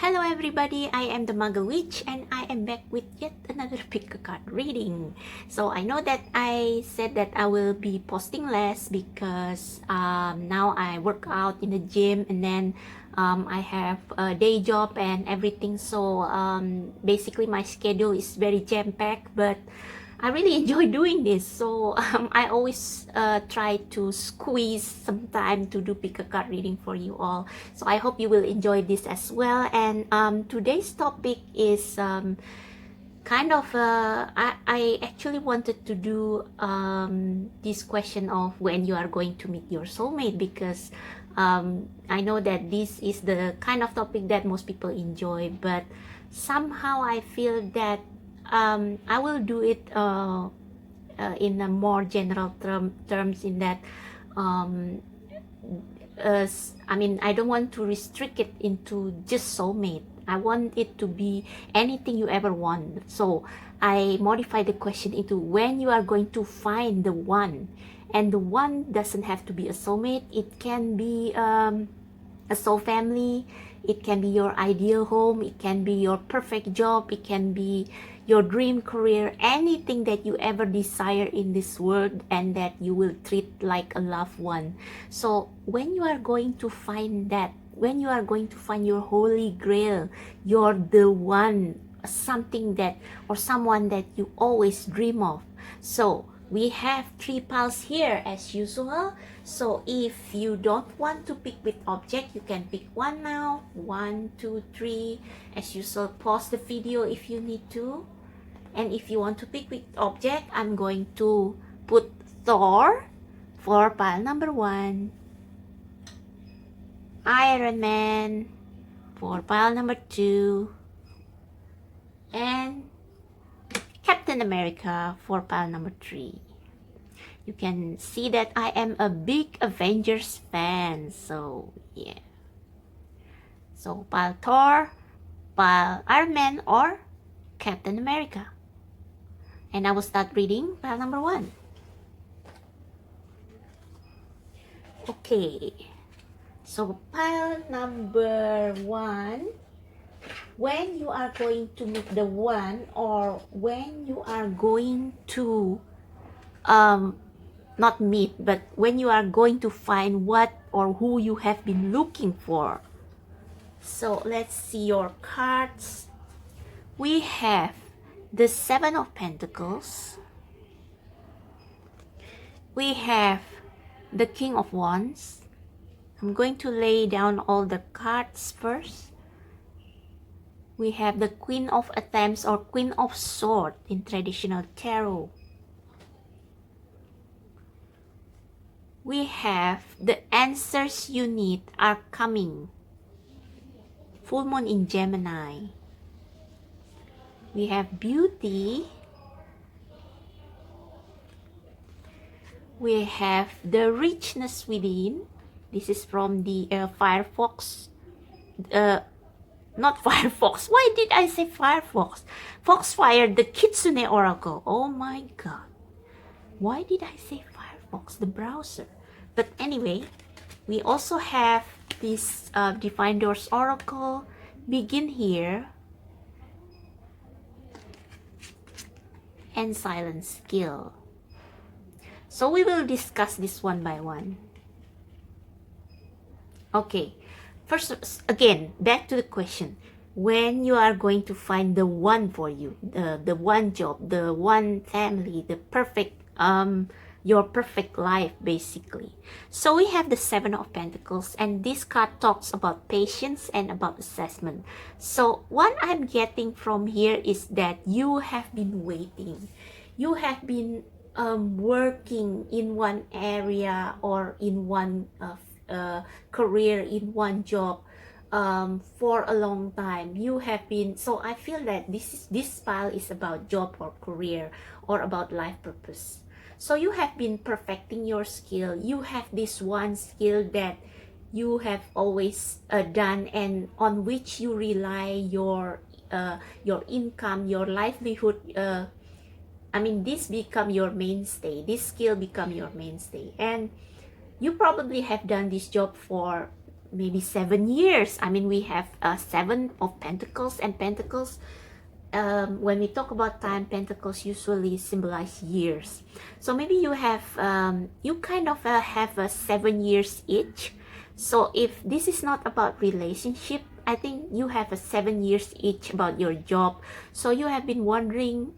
Hello everybody, I am the Muggle Witch and I am back with yet another pick a card reading. So I know that I said that I will be posting less because now I work out in the gym and then I have a day job and everything. So basically my schedule is very jam-packed, but I really enjoy doing this, so I always try to squeeze some time to do pick a card reading for you all. So I hope you will enjoy this as well. And today's topic is kind of I actually wanted to do this question of when you are going to meet your soulmate, because I know that this is the kind of topic that most people enjoy, but somehow I feel that I will do it in a more general terms, in that I mean, I don't want to restrict it into just soulmate. I want it to be anything you ever want. So I modify the question into when you are going to find the one. And the one doesn't have to be a soulmate. It can be a soul family. It can be your ideal home. It can be your perfect job. It can be your dream career. Anything that you ever desire in this world and that you will treat like a loved one. So when you are going to find that, when you are going to find your holy grail, you're the one, something that, or someone that you always dream of. So we have 3 piles here as usual. So if you don't want to pick with object, you can pick one now. 1, 2, 3. As usual, pause the video if you need to. And if you want to pick with object, I'm going to put Thor for pile number 1. Iron Man for pile number 2. And Captain America for pile number 3. You can see that I am a big Avengers fan, so yeah. So pile Thor, pile Iron Man, or Captain America. And I will start reading pile number 1. Okay, so pile number 1, when you are going to meet the one, or when you are going to not meet, but when you are going to find what or who you have been looking for. So let's see your cards. We have the 7 of Pentacles. We have the King of Wands. I'm going to lay down all the cards first. We have the Queen of Attempts, or Queen of Swords in traditional tarot. We have the answers you need are coming. Full Moon in Gemini. We have Beauty. We have the Richness Within. This is from the Firefox. Not Firefox. Why did I say Firefox? Foxfire, the Kitsune Oracle. Oh my god. Why did I say Firefox, the browser? But anyway, we also have this Divine Doors Oracle. Begin Here. And Silent Skill. So we will discuss this one by one. Okay, first, again, back to the question. When you are going to find the one for you, the one job, the one family, the perfect, your perfect life, basically. So we have the 7 of Pentacles, and this card talks about patience and about assessment. So what I'm getting from here is that you have been waiting. You have been working in one area, or in one career, in one job for a long time. You have been, so I feel that this pile is about job or career, or about life purpose. So you have been perfecting your skill. You have this one skill that you have always done, and on which you rely your income, your livelihood. I mean, this become your mainstay. This skill become your mainstay, and you probably have done this job for maybe 7 years. I mean, we have 7 of Pentacles, and Pentacles, when we talk about time, Pentacles usually symbolize years. So maybe you have, you kind of have 7 years each. So if this is not about relationship, I think you have 7 years each about your job. So you have been wondering,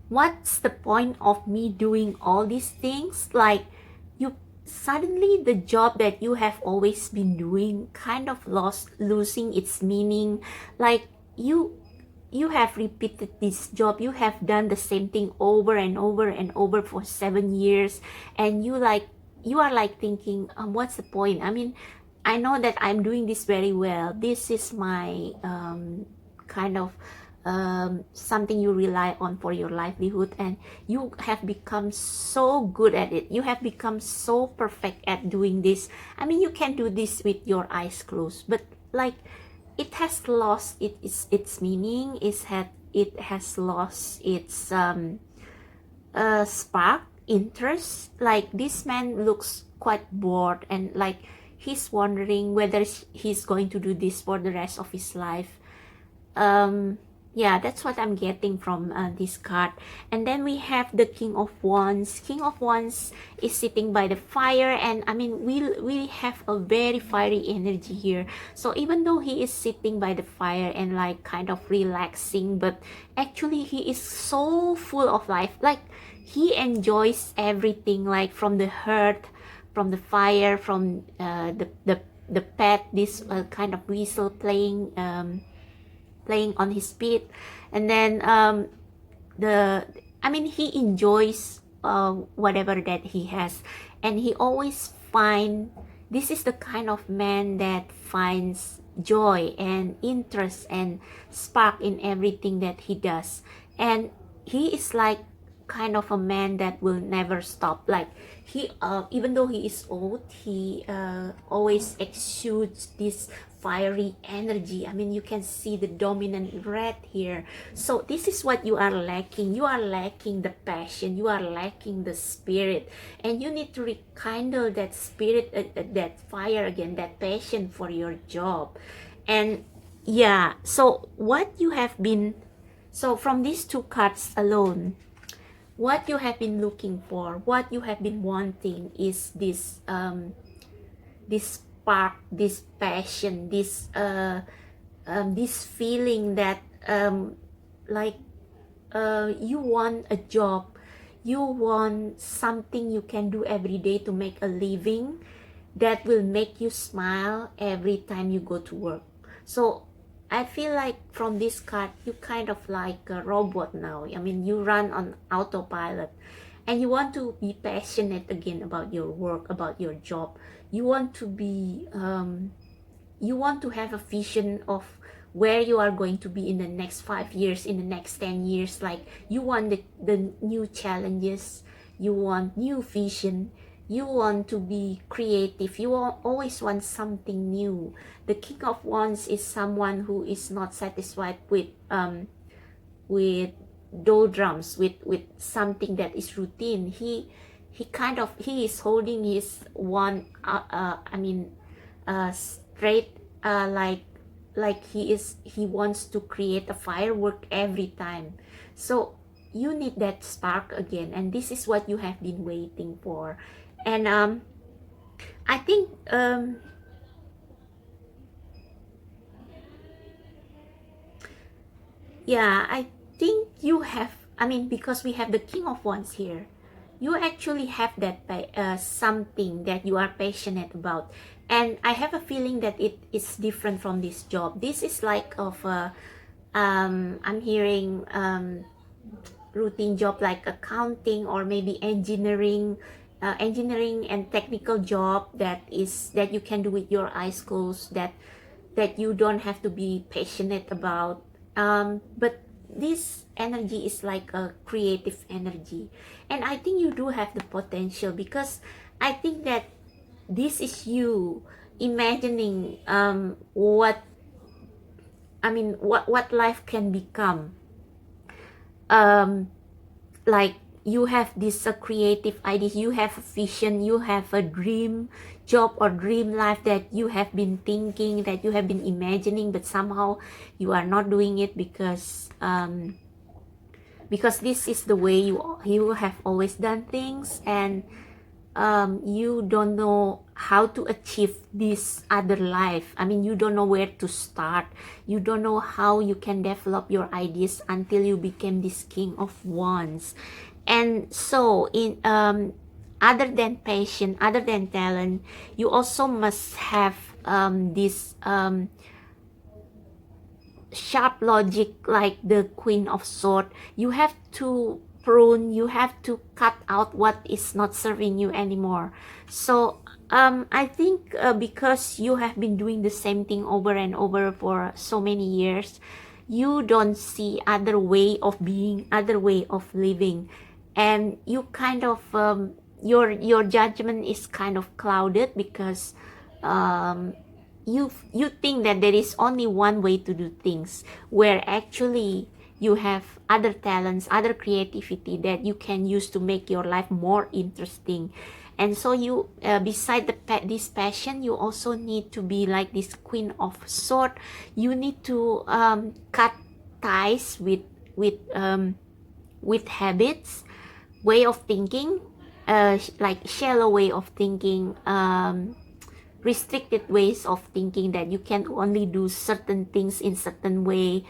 what's the point of me doing all these things? Like, you suddenly, the job that you have always been doing kind of losing its meaning. Like, you have repeated this job, you have done the same thing over and over and over for 7 years, and you are like thinking, what's the point? I mean, I know that I'm doing this very well. This is my kind of something you rely on for your livelihood, and you have become so good at it. You have become so perfect at doing this. I mean, you can do this with your eyes closed, but like, it has lost its meaning. It has lost its spark, interest. Like, this man looks quite bored, and like, he's wondering whether he's going to do this for the rest of his life. Yeah, that's what I'm getting from this card. And then we have the King of Wands. King of Wands is sitting by the fire, and I mean, we have a very fiery energy here. So even though he is sitting by the fire and like kind of relaxing, but actually he is so full of life. Like, he enjoys everything, like from the hearth, from the fire, from the pet, this kind of whistle playing on his feet. And then I mean, he enjoys whatever that he has, and he always this is the kind of man that finds joy and interest and spark in everything that he does. And he is like kind of a man that will never stop. Like, he even though he is old, he always exudes this fiery energy. I mean, you can see the dominant red here. So this is what you are lacking. You are lacking the passion, you are lacking the spirit, and you need to rekindle that spirit, that fire again, that passion for your job. And yeah, so what you have been, so from these two cards alone, what you have been looking for, what you have been wanting is this this spark, this passion, this feeling that like, you want a job, you want something you can do every day to make a living that will make you smile every time you go to work. So I feel like from this card, you kind of like a robot now. I mean, you run on autopilot, and you want to be passionate again about your work, about your job. You want to be, you want to have a vision of where you are going to be in the next 5 years, in the next 10 years. Like, you want the new challenges, you want new vision, you want to be creative, you always want something new. The King of Wands is someone who is not satisfied with doldrums, with something that is routine. He is holding his one straight, like he wants to create a firework every time. So you need that spark again, and this is what you have been waiting for. And I think yeah, I think you have, I mean, because we have the King of Wands here, you actually have that something that you are passionate about. And I have a feeling that it is different from this job. This is like of a I'm hearing routine job like accounting, or maybe engineering, engineering and technical job that you can do with your eyes closed, that you don't have to be passionate about. But this energy is like a creative energy, and I think you do have the potential, because I think that this is you imagining what life can become, like you have this creative ideas, you have a vision, you have a dream job or dream life that you have been thinking, that you have been imagining, but somehow you are not doing it because this is the way you have always done things, and you don't know how to achieve this other life. I mean, you don't know where to start. You don't know how you can develop your ideas until you became this King of Wands. And so in other than passion, other than talent, you also must have this sharp logic like the Queen of Swords. You have to prune, you have to cut out what is not serving you anymore. So I think because you have been doing the same thing over and over for so many years, you don't see other way of being, other way of living, and you kind of your judgment is kind of clouded because you think that there is only one way to do things, where actually you have other talents, other creativity that you can use to make your life more interesting. And so you beside this passion, you also need to be like this Queen of Swords. You need to cut ties with habits, way of thinking, like shallow way of thinking, restricted ways of thinking, that you can only do certain things in certain way.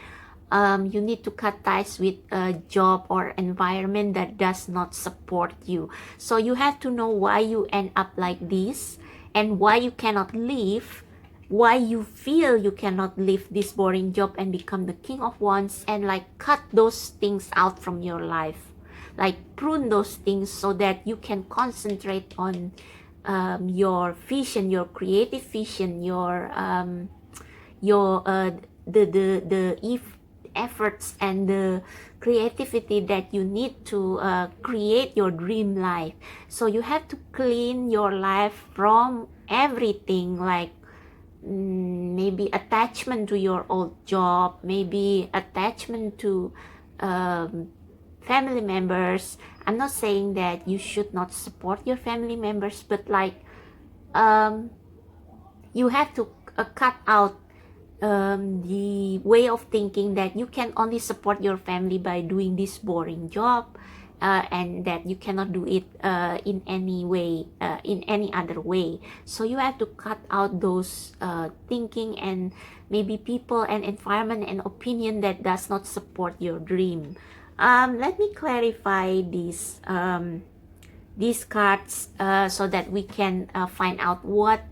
You need to cut ties with a job or environment that does not support you. So you have to know why you end up like this, and why you cannot leave, why you feel you cannot leave this boring job and become the King of Wands, and like cut those things out from your life, like prune those things so that you can concentrate on your vision, your creative vision, your efforts and the creativity that you need to create your dream life. So you have to clean your life from everything, like maybe attachment to your old job, maybe attachment to family members. I'm not saying that you should not support your family members, but like you have to cut out the way of thinking that you can only support your family by doing this boring job, and that you cannot do it in any way, in any other way. So you have to cut out those thinking and maybe people and environment and opinion that does not support your dream. Let me clarify these cards so that we can find out what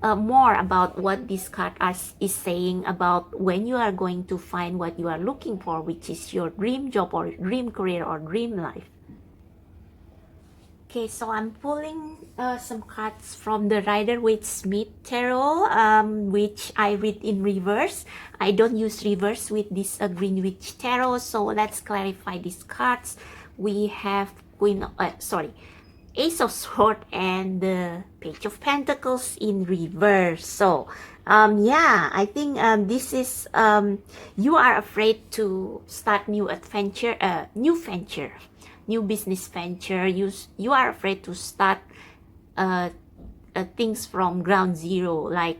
more about what this card is saying about when you are going to find what you are looking for, which is your dream job or dream career or dream life. Okay, so I'm pulling some cards from the Rider-Waite-Smith Tarot, which I read in reverse. I don't use reverse with this Greenwich Tarot, so let's clarify these cards. We have Ace of Swords and the Page of Pentacles in reverse. So yeah, I think this is you are afraid to start new adventure, new business venture. You are afraid to start things from ground zero. Like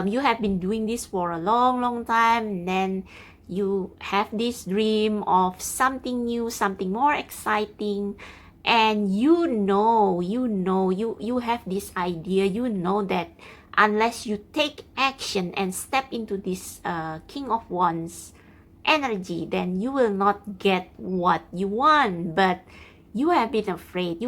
you have been doing this for a long time, and then you have this dream of something new, something more exciting, and you have this idea, you know that unless you take action and step into this King of Wands energy, then you will not get what you want. But you have been afraid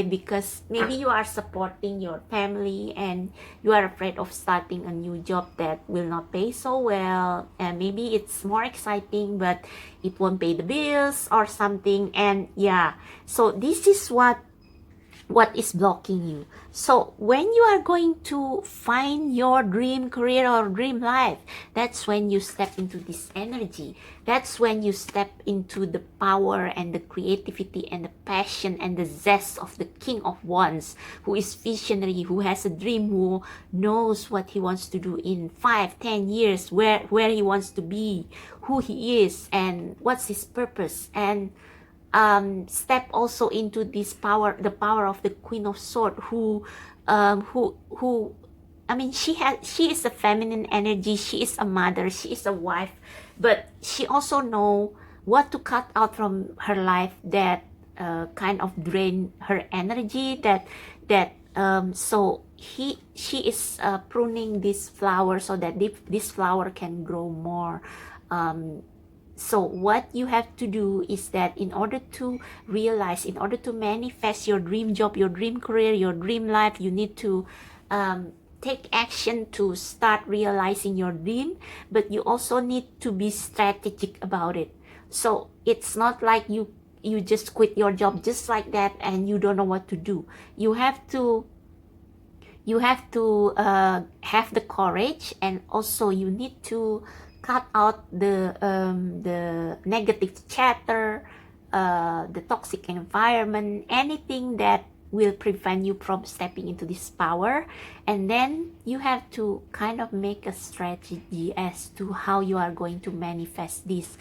because maybe you are supporting your family and you are afraid of starting a new job that will not pay so well, and maybe it's more exciting but it won't pay the bills or something. And yeah, so this is what is blocking you. So when you are going to find your dream career or dream life, that's when you step into this energy. That's when you step into the power and the creativity and the passion and the zest of the King of Wands, who is visionary, who has a dream, who knows what he wants to do in 5-10 years, where he wants to be, who he is, and what's his purpose. And step also into this power, the power of the Queen of Swords, who I mean, she is a feminine energy. She is a mother. She is a wife, but she also know what to cut out from her life that kind of drain her energy. So she is pruning this flower so that this flower can grow more. So what you have to do is that in order to realize, in order to manifest your dream job, your dream career, your dream life, you need to take action to start realizing your dream, but you also need to be strategic about it. So it's not like you just quit your job just like that and you don't know what to do. You have to have the courage, and also you need to cut out the negative chatter, the toxic environment, anything that will prevent you from stepping into this power. And then you have to kind of make a strategy as to how you are going to manifest this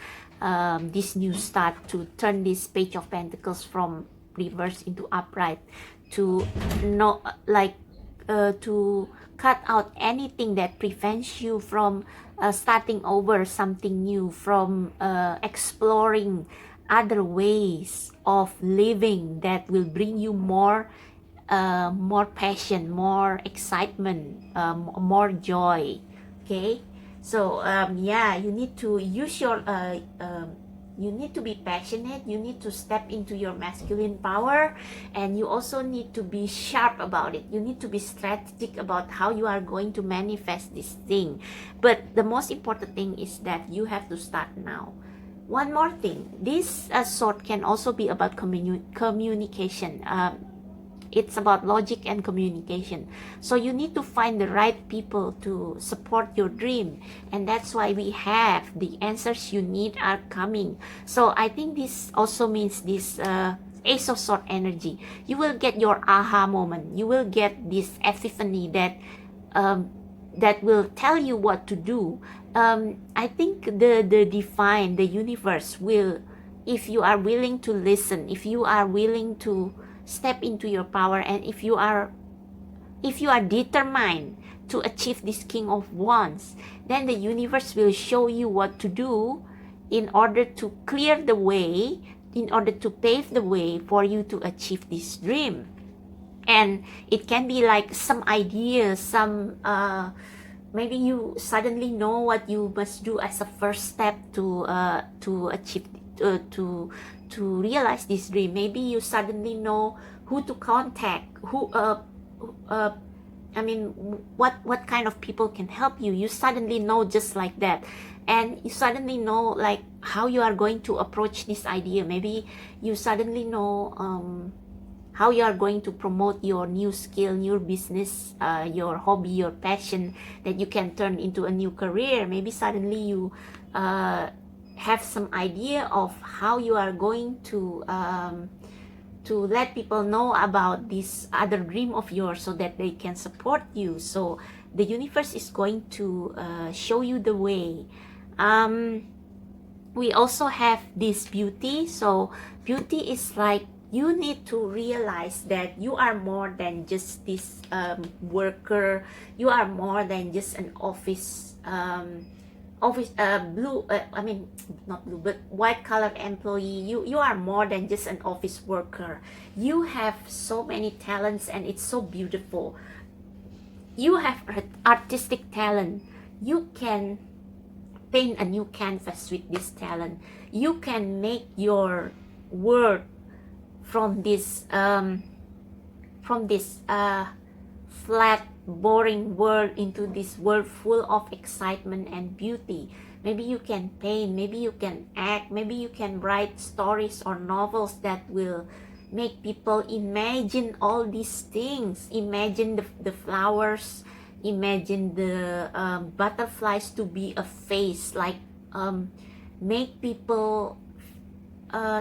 new start, to turn this Page of Pentacles from reverse into upright, to know, like, to cut out anything that prevents you from starting over something new, from exploring other ways of living that will bring you more passion, more excitement, more joy. Okay, so yeah, you need to use your you need to be passionate, you need to step into your masculine power, and you also need to be sharp about it. You need to be strategic about how you are going to manifest this thing. But the most important thing is that you have to start now. One more thing, this sword can also be about communication. It's about logic and communication. So you need to find the right people to support your dream, and that's why we have the answers you need are coming. So I think this also means this Ace of Swords energy. You will get your aha moment. You will get this epiphany that that will tell you what to do. I think the divine, the universe will, if you are willing to listen, if you are willing to step into your power, and if you are determined to achieve this King of Wands, then the universe will show you what to do in order to clear the way, in order to pave the way for you to achieve this dream. And it can be like some ideas, some maybe you suddenly know what you must do as a first step to achieve to realize this dream. Maybe you suddenly know who to contact, I mean, what kind of people can help you. You suddenly know just like that, and you suddenly know like how you are going to approach this idea. Maybe you suddenly know how you are going to promote your new skill, your business, your hobby, your passion that you can turn into a new career. Maybe suddenly you have some idea of how you are going to let people know about this other dream of yours so that they can support you. So the universe is going to show you the way. We also have this beauty. So beauty is like, you need to realize that you are more than just this worker. You are more than just an office blue, I mean, not blue, but white collar employee. You are more than just an office worker. You have so many talents, and it's so beautiful. You have artistic talent. You can paint a new canvas with this talent. You can make your world from this flat, boring world into this world full of excitement and beauty. Maybe you can paint, maybe you can act, maybe you can write stories or novels that will make people imagine all these things. Imagine the flowers, imagine the butterflies to be a face, like make people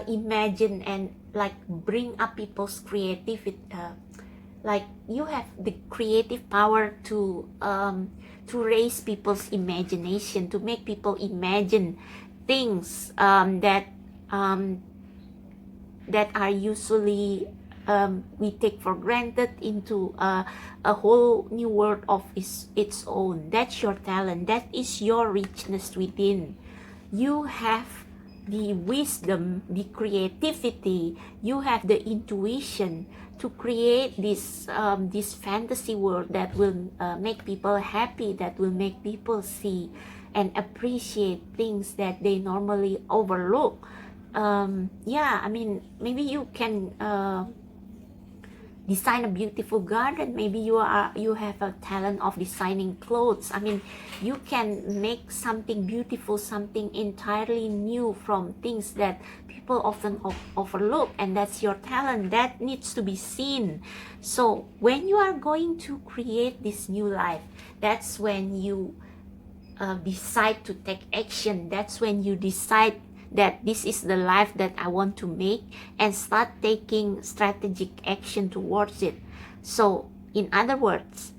imagine and like bring up people's creativity. Like you have the creative power to raise people's imagination, to make people imagine things that that are usually we take for granted into a whole new world of its own. That's your talent. That is your richness within. You have the wisdom, the creativity, you have the intuition to create this fantasy world that will make people happy, that will make people see and appreciate things that they normally overlook. Yeah, I mean, maybe you can design a beautiful garden. Maybe you have a talent of designing clothes. I mean, you can make something beautiful, something entirely new from things that people often overlook, and that's your talent that needs to be seen. So when you are going to create this new life, that's when you decide to take action. That's when you decide that this is the life that I want to make, and start taking strategic action towards it. So in other words,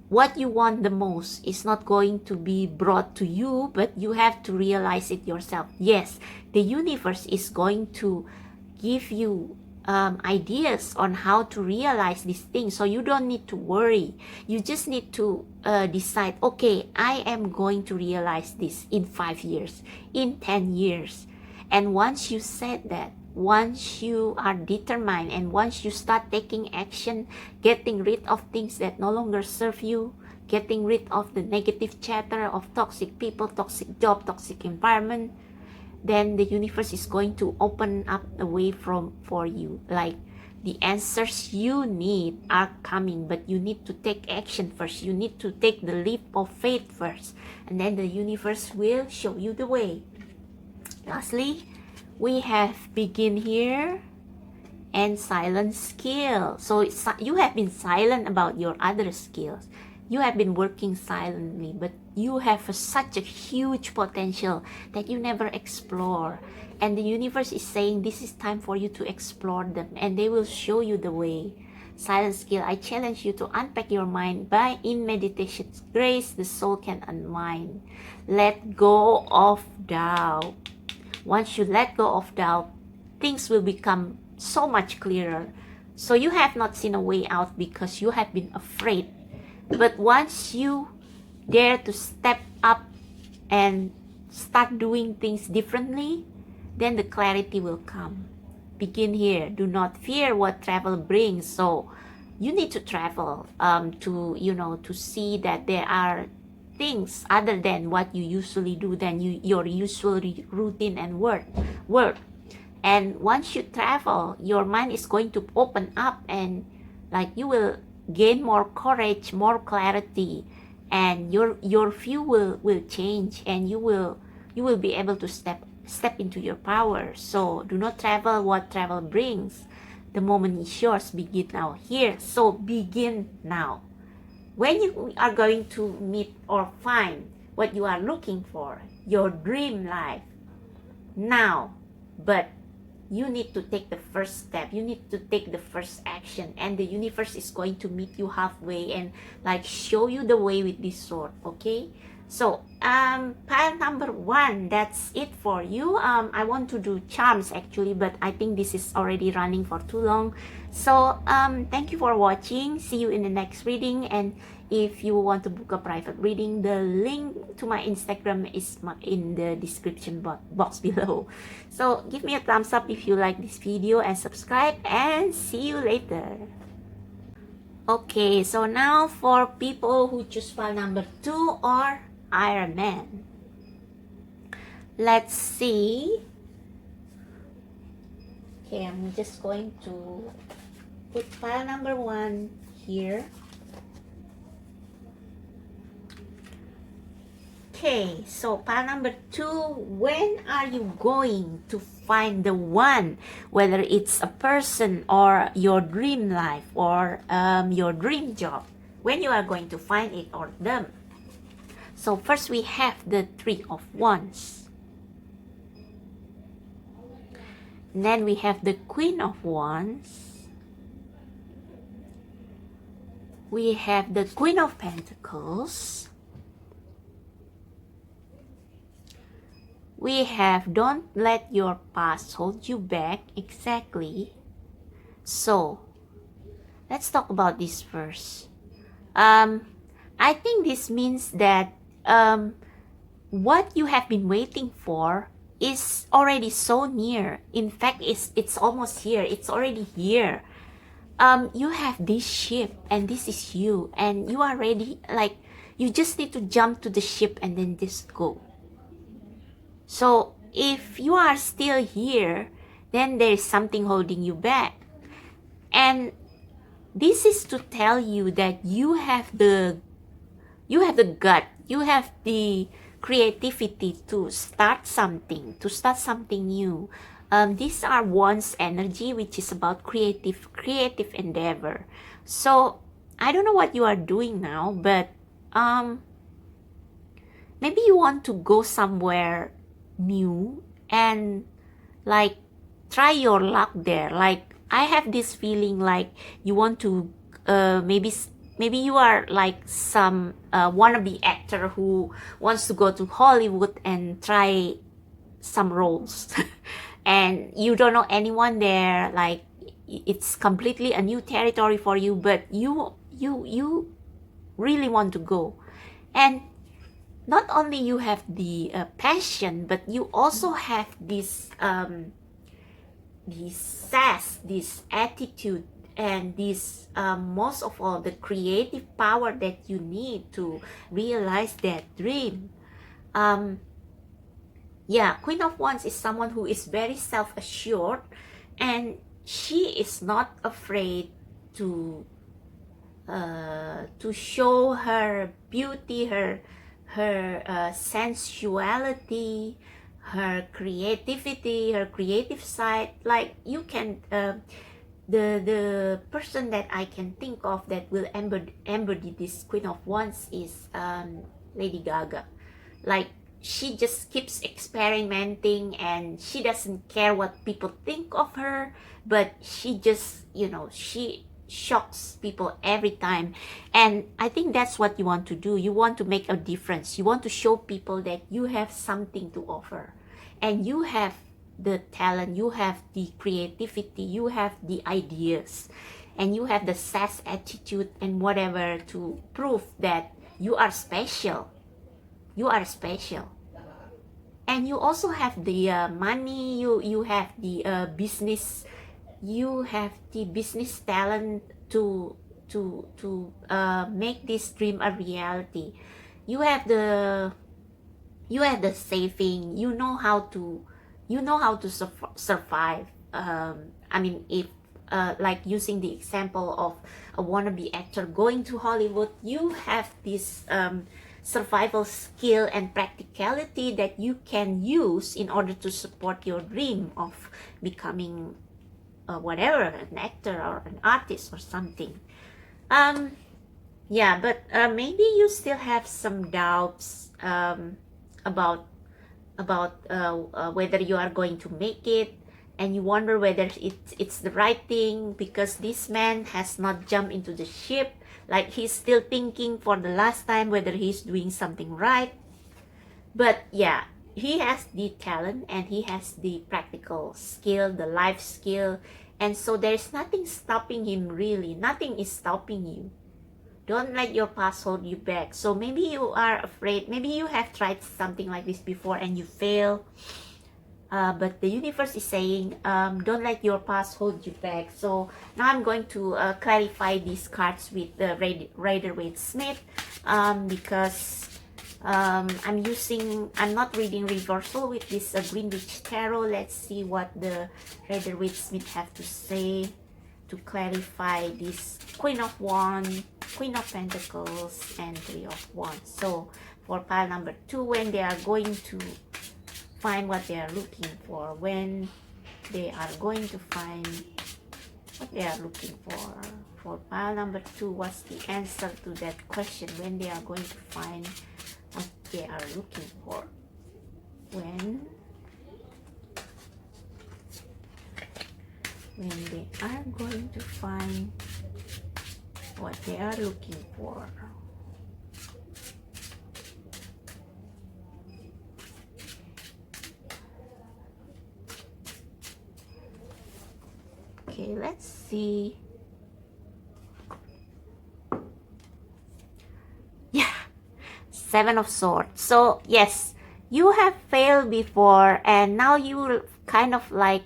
what you want the most is not going to be brought to you, but you have to realize it yourself. Yes, the universe is going to give you ideas on how to realize these things, so you don't need to worry. You just need to decide, okay, I am going to realize this in 5 years, in 10 years. And once you said that, once you are determined, and once you start taking action, getting rid of things that no longer serve you, getting rid of the negative chatter of toxic people, toxic job, toxic environment, then the universe is going to open up a way for you. Like, the answers you need are coming, but you need to take action first. You need to take the leap of faith first, and then the universe will show you the way. Lastly, we have begin here and silent skill. So you have been silent about your other skills. You have been working silently, but you have such a huge potential that you never explore. And the universe is saying this is time for you to explore them, and they will show you the way. Silent skill, I challenge you to unpack your mind. By in meditation's grace, the soul can unwind. Let go of doubt. Once you let go of doubt, things will become so much clearer. So you have not seen a way out because you have been afraid. But once you dare to step up and start doing things differently, then the clarity will come. Begin here. Do not fear what travel brings. So you need to travel to see that there are things other than what you usually do, than your usual routine and work. And once you travel, your mind is going to open up, and like you will gain more courage, more clarity, and your view will change, and you will be able to step into your power. So do not travel what travel brings. The moment is yours. Begin now here. So begin now. When you are going to meet or find what you are looking for, your dream life, now. But you need to take the first step. You need to take the first action, and the universe is going to meet you halfway and like show you the way with this sword. Okay, so pile number 1, that's it for you. I want to do charms actually, but I think this is already running for too long. So thank you for watching. See you in the next reading. And if you want to book a private reading, the link to my Instagram is in the description box below. So give me a thumbs up if you like this video, and subscribe, and see you later. Okay, so now for people who choose file number 2 or Iron Man. Let's see. Okay, I'm just going to put file number 1 here. Okay, so pile number 2, when are you going to find the one? Whether it's a person or your dream life or your dream job, when you are going to find it or them. So first we have the 3 of Wands. And then we have the Queen of Wands. We have the Queen of Pentacles. we have don't let your past hold you back. Exactly. So let's talk about this first. I think this means that what you have been waiting for is already so near. In fact, it's almost here. It's already here. You have this ship, and this is you, and you are ready. Like, you just need to jump to the ship and then just go. So if you are still here, then there is something holding you back. And this is to tell you that you have the gut, you have the creativity to start something new. These are one's energy, which is about creative endeavor. So I don't know what you are doing now, but maybe you want to go somewhere new and like try your luck there. Like, I have this feeling like you want to maybe you are like some wannabe actor who wants to go to Hollywood and try some roles and you don't know anyone there. Like, it's completely a new territory for you, but you really want to go. And not only you have the passion, but you also have this sass, this attitude, and this most of all the creative power that you need to realize that dream. Yeah, Queen of Wands is someone who is very self-assured, and she is not afraid to show her beauty, her sensuality, her creativity, her creative side. Like, you can the person that I can think of that will embody this Queen of Wands is Lady Gaga. Like, she just keeps experimenting and she doesn't care what people think of her, but she just, she shocks people every time. And I think that's what you want to do. You want to make a difference. You want to show people that you have something to offer, and you have the talent, you have the creativity, you have the ideas, and you have the sass attitude and whatever to prove that you are special. You are special. And you also have the money, you have the business, you have the business talent to make this dream a reality. You have the saving. You know how to survive. I mean, if like using the example of a wannabe actor going to Hollywood, you have this survival skill and practicality that you can use in order to support your dream of becoming whatever, an actor or an artist or something. Yeah, but maybe you still have some doubts about whether you are going to make it, and you wonder whether it's the right thing, because this man has not jumped into the ship. Like, he's still thinking for the last time whether he's doing something right. But yeah, he has the talent and he has the practical skill, the life skill, and so there's nothing stopping him, really. Nothing is stopping you. Don't let your past hold you back. So maybe you are afraid, maybe you have tried something like this before and you fail, but the universe is saying, don't let your past hold you back. So now I'm going to clarify these cards with the Rider-Waite-Smith, because I'm not reading reversal with this Greenwich Tarot. Let's see what the Rider-Waite-Smith have to say to clarify this Queen of Wands, Queen of Pentacles, and Three of Wands. So for pile number 2, when they are going to find what they are looking for, when they are going to find what they are looking for pile number 2, what's the answer to that question? When they are going to find what they are looking for, when they are going to find what they are looking for. Okay, let's see. Yeah, Seven of Swords. So yes, you have failed before, and now you kind of like,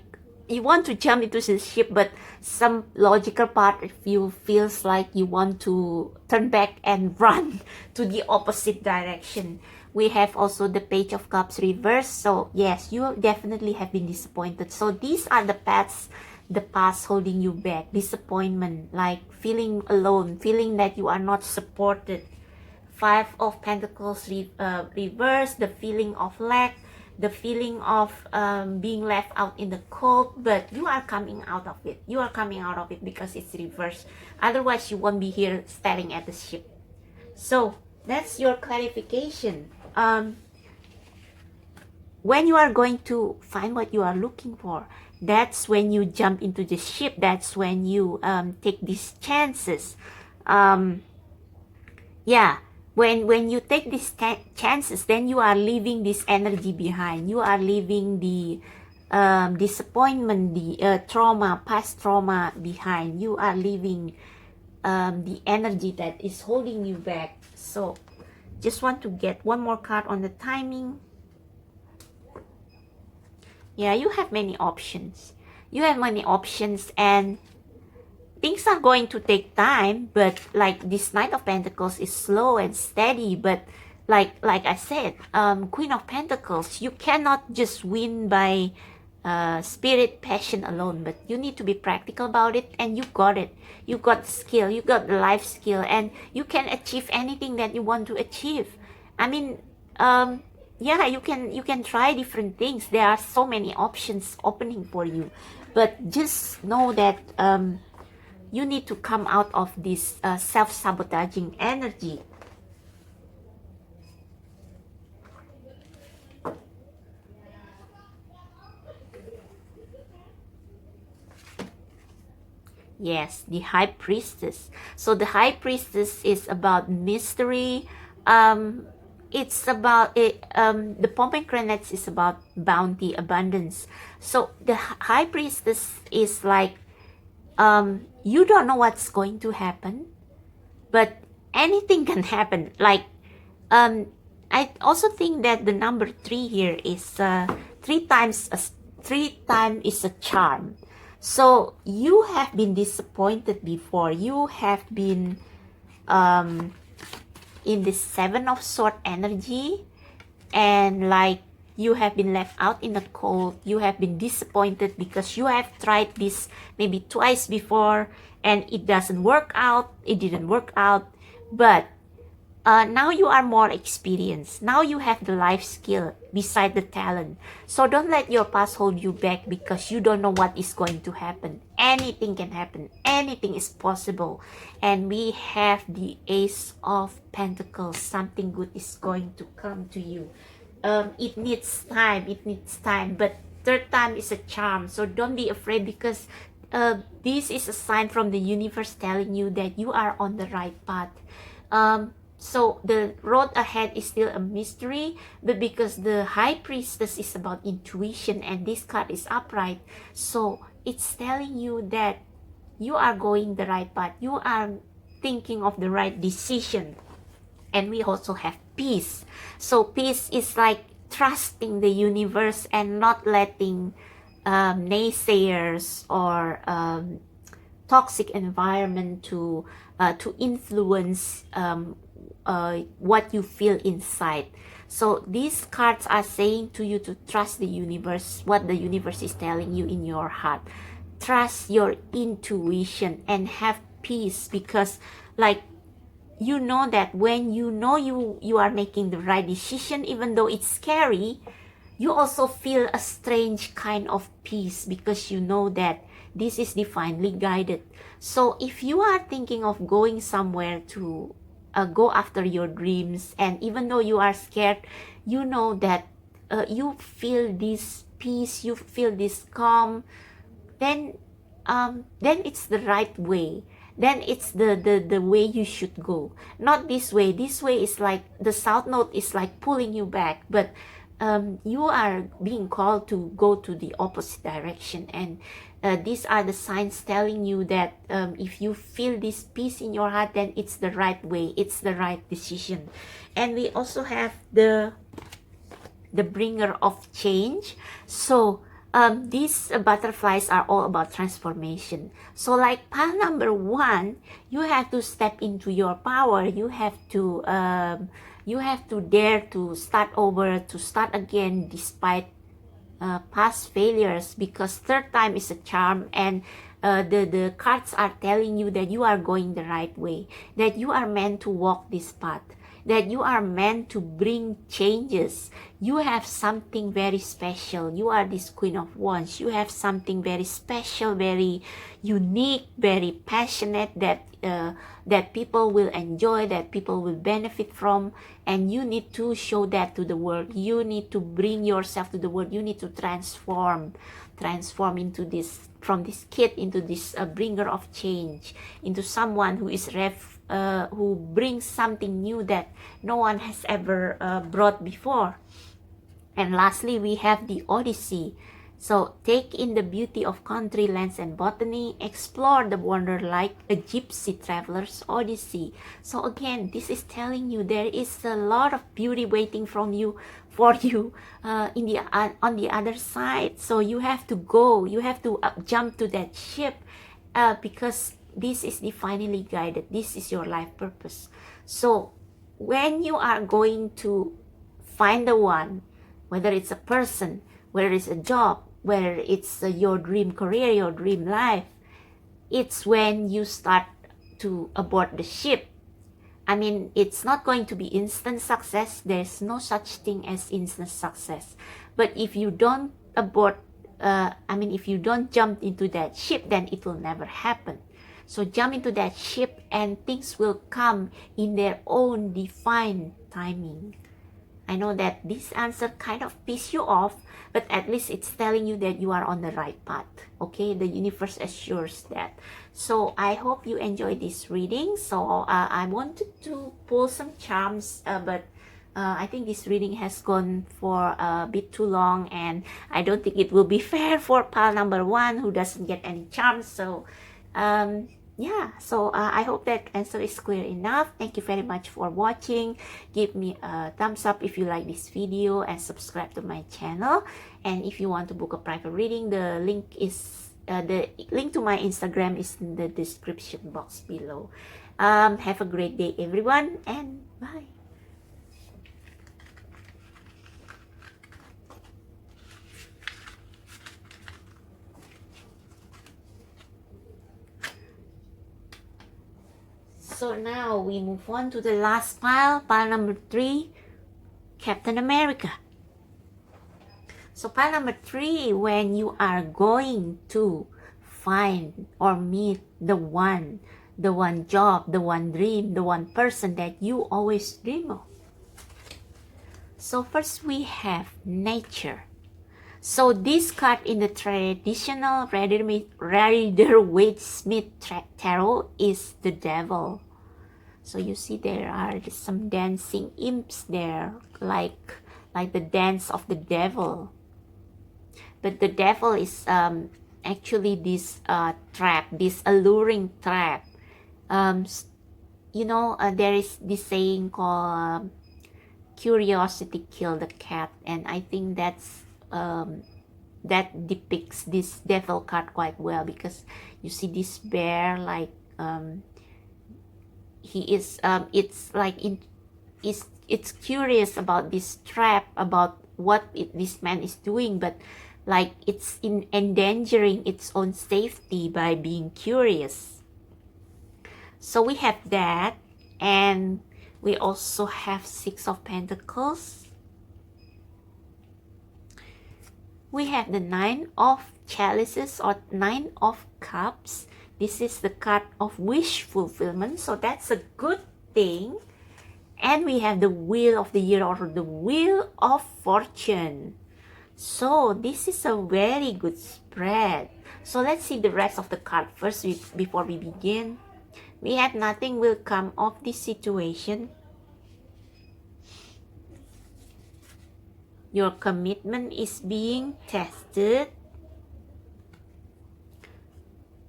you want to jump into the ship, but some logical part of you feels like you want to turn back and run to the opposite direction. We have also the Page of Cups reversed. So yes, you definitely have been disappointed. So these are the paths, the past holding you back. Disappointment, like feeling alone, feeling that you are not supported. Five of Pentacles reversed, the feeling of lack, the feeling of being left out in the cold, but you are coming out of it. You are coming out of it because it's reversed. Otherwise, you won't be here staring at the ship. So that's your clarification. When you are going to find what you are looking for, that's when you jump into the ship. That's when you take these chances. Yeah, when you take these chances, then you are leaving this energy behind. You are leaving the disappointment, the trauma, past trauma behind. You are leaving the energy that is holding you back. So just want to get one more card on the timing. Yeah, you have many options. You have many options, and things are going to take time, but like this Knight of Pentacles is slow and steady. But like I said, Queen of Pentacles, you cannot just win by spirit, passion alone, but you need to be practical about it, and you got it. You got skill, you got the life skill, and you can achieve anything that you want to achieve. I mean, yeah, you can try different things. There are so many options opening for you, but just know that you need to come out of this self-sabotaging energy. Yes, the High Priestess. So the High Priestess is about mystery. It's about it. The Pomegranates is about bounty, abundance. So the High Priestess is like, you don't know what's going to happen, but anything can happen. Like, I also think that the number 3 here is 3 times is a charm. So you have been disappointed before. You have been in the Seven of Swords energy, and like you have been left out in the cold. You have been disappointed because you have tried this maybe twice before and it doesn't work out. It didn't work out. But now you are more experienced. Now you have the life skill beside the talent. So don't let your past hold you back because you don't know what is going to happen. Anything can happen. Anything is possible. And we have the Ace of Pentacles. Something good is going to come to you. It needs time. It needs time. But third time is a charm. So don't be afraid, because this is a sign from the universe telling you that you are on the right path. So the road ahead is still a mystery, but because the High Priestess is about intuition and this card is upright, so it's telling you that you are going the right path. You are thinking of the right decision. And we also have peace. So peace is like trusting the universe and not letting naysayers or toxic environment to influence what you feel inside. So these cards are saying to you to trust the universe, what the universe is telling you in your heart. Trust your intuition and have peace, because like, you know that when you know you are making the right decision, even though it's scary, you also feel a strange kind of peace because you know that this is divinely guided. So if you are thinking of going somewhere to go after your dreams, and even though you are scared, you know that you feel this peace, you feel this calm, then it's the right way. Then it's the way you should go. Not this way. This way is like, the south node is like pulling you back. But you are being called to go to the opposite direction, and these are the signs telling you that if you feel this peace in your heart, then it's the right way, it's the right decision. And we also have the bringer of change. So these butterflies are all about transformation. So like pile number 1, you have to step into your power. You have to dare to start over, to start again despite past failures, because third time is a charm, and the cards are telling you that you are going the right way, that you are meant to walk this path, that you are meant to bring changes. You have something very special. You are this Queen of Wands. You have something very special, very unique, very passionate, that people will enjoy, that people will benefit from, and you need to show that to the world. You need to bring yourself to the world. You need to transform into this, from this kid into this bringer of change, into someone who is who brings something new that no one has ever brought before. And lastly, we have the Odyssey. So take in the beauty of country, lands, and botany. Explore the wonder like a gypsy traveler's odyssey. So again, this is telling you there is a lot of beauty waiting for you on the other side. So you have to go. You have to jump to that ship because this is divinely guided. This is your life purpose. So when you are going to find the one, whether it's a person, whether it's a job, whether it's your dream career, your dream life, it's when you start to abort the ship. I mean, it's not going to be instant success. There's no such thing as instant success. But if you don't if you don't jump into that ship, then it will never happen. So jump into that ship and things will come in their own divine timing. I know that this answer kind of pisses you off, but at least it's telling you that you are on the right path. Okay, the universe assures that. So I hope you enjoyed this reading. So I wanted to pull some charms, but I think this reading has gone for a bit too long, and I don't think it will be fair for pile number 1 who doesn't get any charms. So yeah, so I hope that answer is clear enough. Thank you very much for watching. Give me a thumbs up if you like this video, and subscribe to my channel. And if you want to book a private reading, the link to my Instagram is in the description box below. Have a great day, everyone, and bye. So now we move on to the last pile number 3, Captain America. So pile number 3, when you are going to find or meet the one job, the one dream, the one person that you always dream of. So first we have nature. So this card in the traditional Rider-Waite-Smith tarot is the devil. So you see there are some dancing imps there, like the dance of the devil. But the devil is actually this trap, this alluring trap. There is this saying called curiosity killed the cat, and I think that depicts this devil card quite well, because you see this bear, like he is it's curious about this trap, about what this man is doing, but like it's endangering its own safety by being curious. So we have that, and we also have 6 of Pentacles. We have the 9 of Chalices, or 9 of Cups. This is the card of wish fulfillment, so that's a good thing. And we have the Wheel of the Year, or the Wheel of Fortune. So this is a very good spread. So let's see the rest of the card first before we begin. We have nothing will come of this situation. Your commitment is being tested.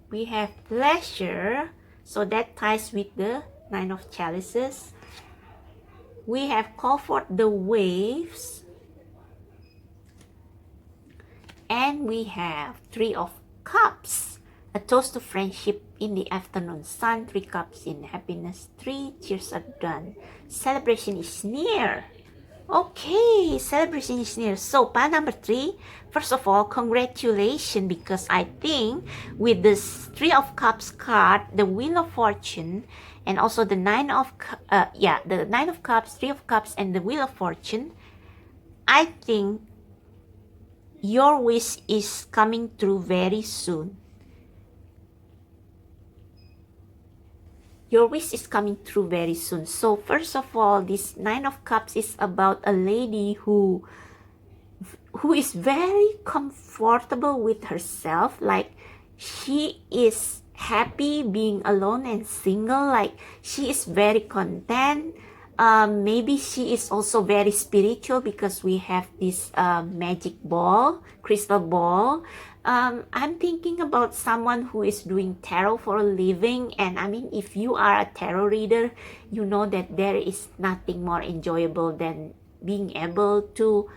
We have pleasure, so that ties with the Nine of Chalices. We have comfort the waves, and we have Three of Cups, a toast to friendship in the afternoon sun. 3 cups in happiness. 3 cheers are done. Celebration is near. Okay, celebration is near. So pile number 3, first of all, congratulations, because I think with this 3 of Cups card, the Wheel of Fortune, and also the the 9 of Cups, 3 of Cups, and the Wheel of Fortune, I think your wish is coming through very soon. Your wish is coming through very soon. So first of all, this 9 of Cups is about a lady who is very comfortable with herself. Like, she is happy being alone and single. Like, she is very content. Maybe she is also very spiritual, because we have this magic ball, crystal ball. I'm thinking about someone who is doing tarot for a living, and I mean, if you are a tarot reader, you know that there is nothing more enjoyable than being able to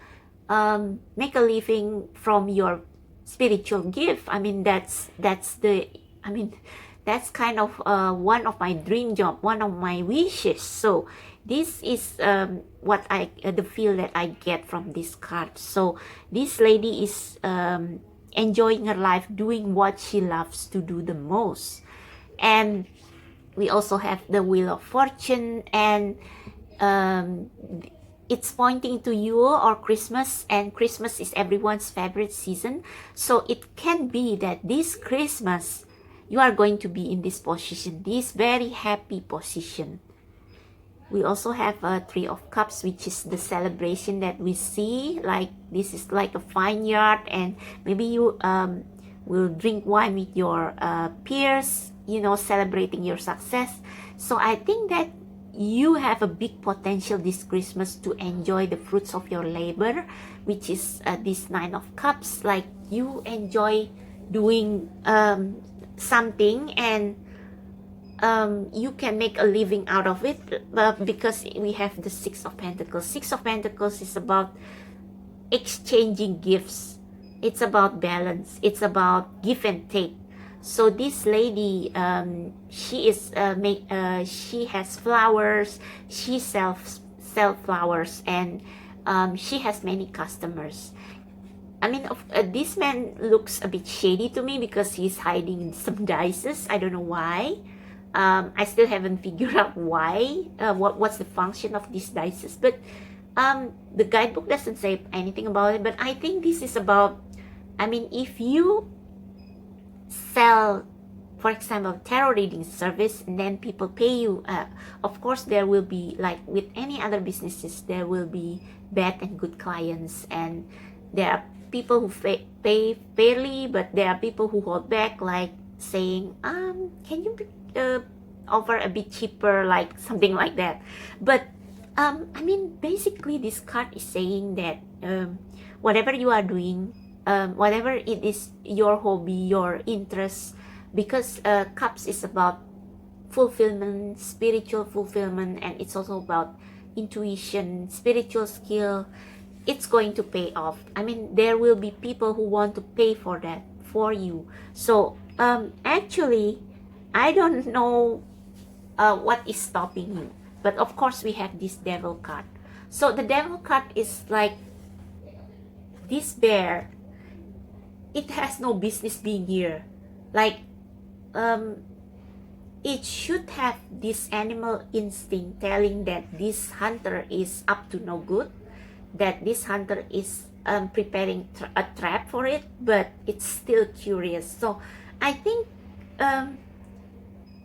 make a living from your spiritual gift. I mean, that's kind of one of my dream job, one of my wishes. So this is what the feel that I get from this card. So this lady is enjoying her life, doing what she loves to do the most. And we also have the Wheel of Fortune, and it's pointing to Yule or Christmas, and Christmas is everyone's favorite season. So it can be that this Christmas you are going to be in this position, this very happy position. We also have a 3 of Cups, which is the celebration that we see. Like, this is like a vineyard, and maybe you will drink wine with your peers, you know, celebrating your success. So I think that you have a big potential this Christmas to enjoy the fruits of your labor, which is this 9 of Cups. Like, you enjoy doing something, and you can make a living out of it, because we have the 6 of Pentacles. 6 of Pentacles is about exchanging gifts. It's about balance. It's about give and take. So this lady, she has flowers. She sells flowers, and she has many customers. I mean, this man looks a bit shady to me, because he's hiding some dices. I don't know why. I still haven't figured out why, what's the function of these dices, but the guidebook doesn't say anything about it. But I think this is about, I mean, if you sell, for example, tarot reading service, and then people pay you, of course there will be, like with any other businesses, there will be bad and good clients, and there are people who pay fairly, but there are people who hold back, like saying, can you offer a bit cheaper, like something like that. But I mean, basically this card is saying that whatever you are doing, whatever it is, your hobby, your interest, because Cups is about fulfillment, spiritual fulfillment, and it's also about intuition, spiritual skill. It's going to pay off. I mean, there will be people who want to pay for that for you. So actually, I don't know what is stopping you, but of course we have this Devil card. So the Devil card is like this bear. It has no business being here. Like, it should have this animal instinct telling that this hunter is up to no good, that this hunter is preparing a trap for it, but it's still curious. So I think the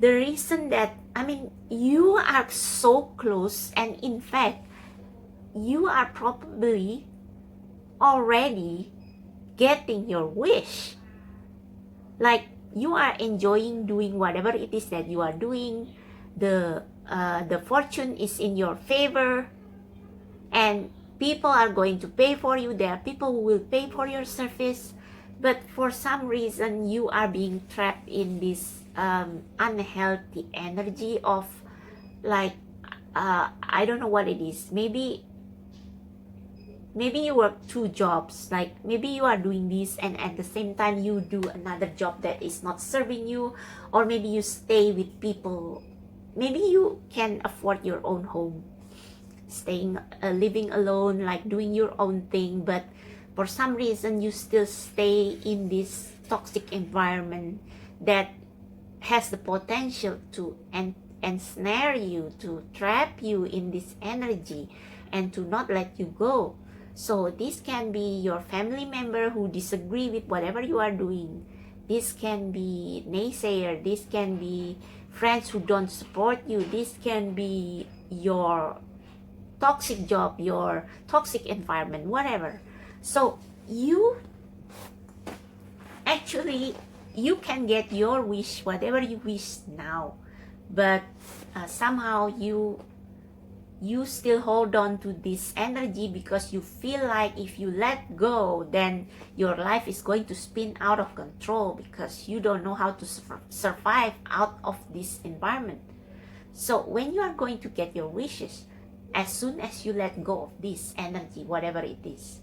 reason that, I mean, you are so close, and in fact you are probably already getting your wish. Like, you are enjoying doing whatever it is that you are doing. The fortune is in your favor, and people are going to pay for you. There are people who will pay for your service, but for some reason you are being trapped in this unhealthy energy of like I don't know what it is. Maybe you work two jobs, like maybe you are doing this and at the same time you do another job that is not serving you, or maybe you stay with people. Maybe you can afford your own home, staying living alone, like doing your own thing, but for some reason you still stay in this toxic environment that has the potential to ensnare you, to trap you in this energy and to not let you go. So this can be your family member who disagree with whatever you are doing. This can be naysayer. This can be friends who don't support you. This can be your toxic job, your toxic environment, whatever. So you actually, you can get your wish, whatever you wish now, but somehow you still hold on to this energy because you feel like if you let go, then your life is going to spin out of control because you don't know how to survive out of this environment. So when you are going to get your wishes, as soon as you let go of this energy, whatever it is,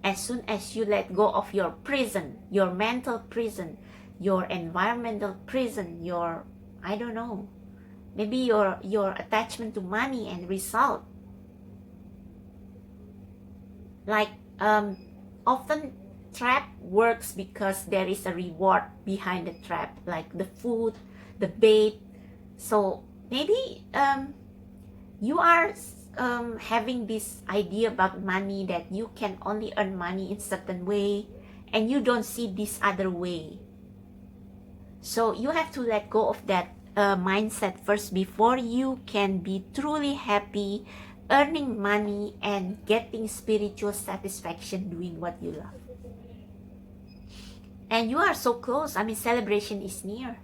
as soon as you let go of your prison, your mental prison, your environmental prison, your, I don't know, maybe your attachment to money and result. Like often trap works because there is a reward behind the trap, like the food, the bait. So maybe you are having this idea about money, that you can only earn money in certain way and you don't see this other way. So you have to let go of that mindset first before you can be truly happy earning money and getting spiritual satisfaction doing what you love. And you are so close. I mean, celebration is near,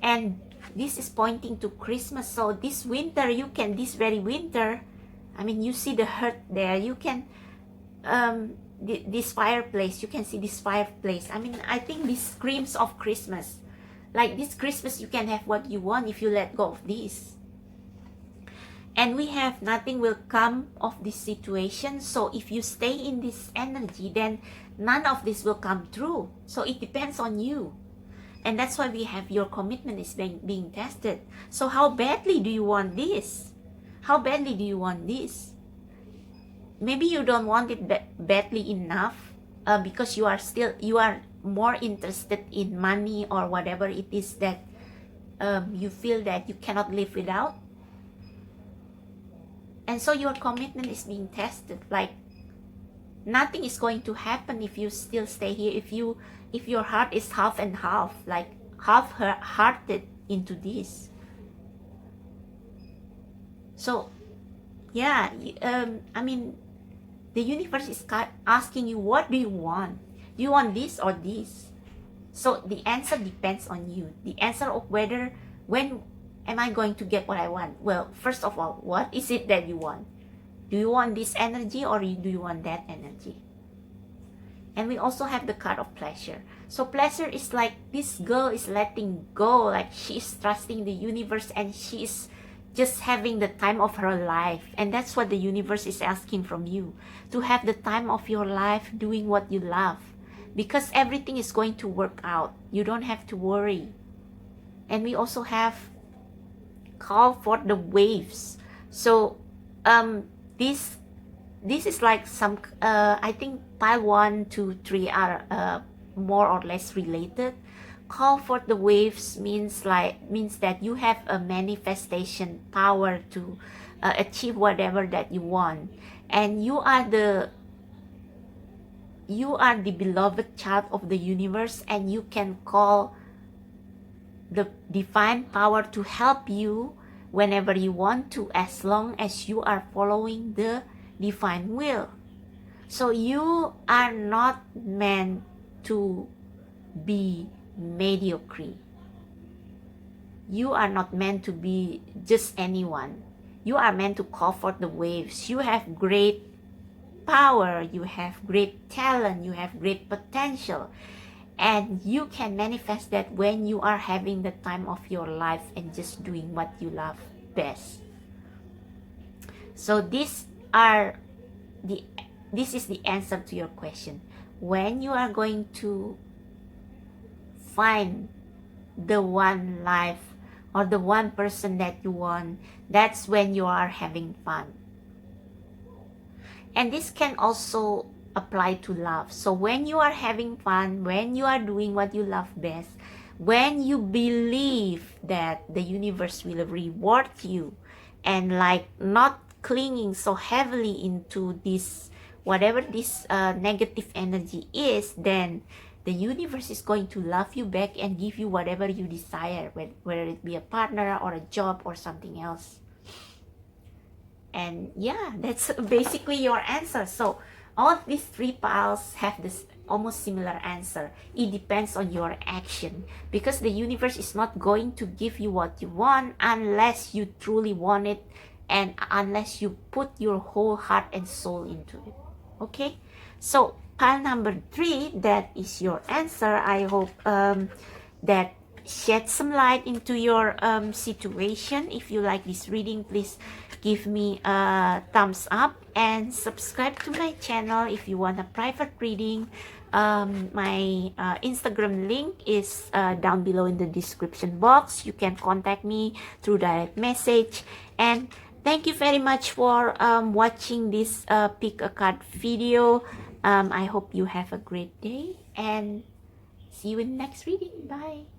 and this is pointing to Christmas. So this winter, you can, this very winter, I mean, you see the hearth there, you can this fireplace, you can see this fireplace. I mean, I think this screams of Christmas. Like this Christmas, you can have what you want if you let go of this. And we have nothing will come of this situation. So if you stay in this energy, then none of this will come true. So it depends on you. And that's why we have your commitment is being tested. So how badly do you want this? How badly do you want this? Maybe you don't want it badly enough because you are more interested in money or whatever it is that you feel that you cannot live without. And so your commitment is being tested. Like nothing is going to happen if you still stay here, if your heart is half and half, like half-hearted into this. So yeah, I mean, the universe is asking you, what do you want? Do you want this or this? So the answer depends on you. The answer of whether, when am I going to get what I want? Well, first of all, what is it that you want? Do you want this energy or do you want that energy? And we also have the card of pleasure. So pleasure is like this girl is letting go, like she is trusting the universe and she is just having the time of her life. And that's what the universe is asking from you, to have the time of your life doing what you love, because everything is going to work out. You don't have to worry. And we also have call for the waves. So this is like some I think pile 1, 2, 3 are more or less related. Call for the waves means that you have a manifestation power to achieve whatever that you want, and you are the beloved child of the universe, and you can call the divine power to help you whenever you want to, as long as you are following the divine will. So you are not meant to be mediocre. You are not meant to be just anyone. You are meant to call for the waves. You have great power, you have great talent, you have great potential, and you can manifest that when you are having the time of your life and just doing what you love best. So this is the answer to your question. When you are going to find the one life or the one person that you want, that's when you are having fun. And this can also apply to love. So when you are having fun, when you are doing what you love best, when you believe that the universe will reward you, and like not clinging so heavily into this, whatever this negative energy is, then the universe is going to love you back and give you whatever you desire, whether it be a partner or a job or something else. And yeah, that's basically your answer. So all of these three piles have this almost similar answer. It depends on your action, because the universe is not going to give you what you want unless you truly want it and unless you put your whole heart and soul into it. Okay, so pile number 3, that is your answer. I hope that shed some light into your situation. If you like this reading, please give me a thumbs up and subscribe to my channel. If you want a private reading, my Instagram link is down below in the description box. You can contact me through direct message. And thank you very much for watching this pick a card video. I hope you have a great day and see you in the next reading. Bye.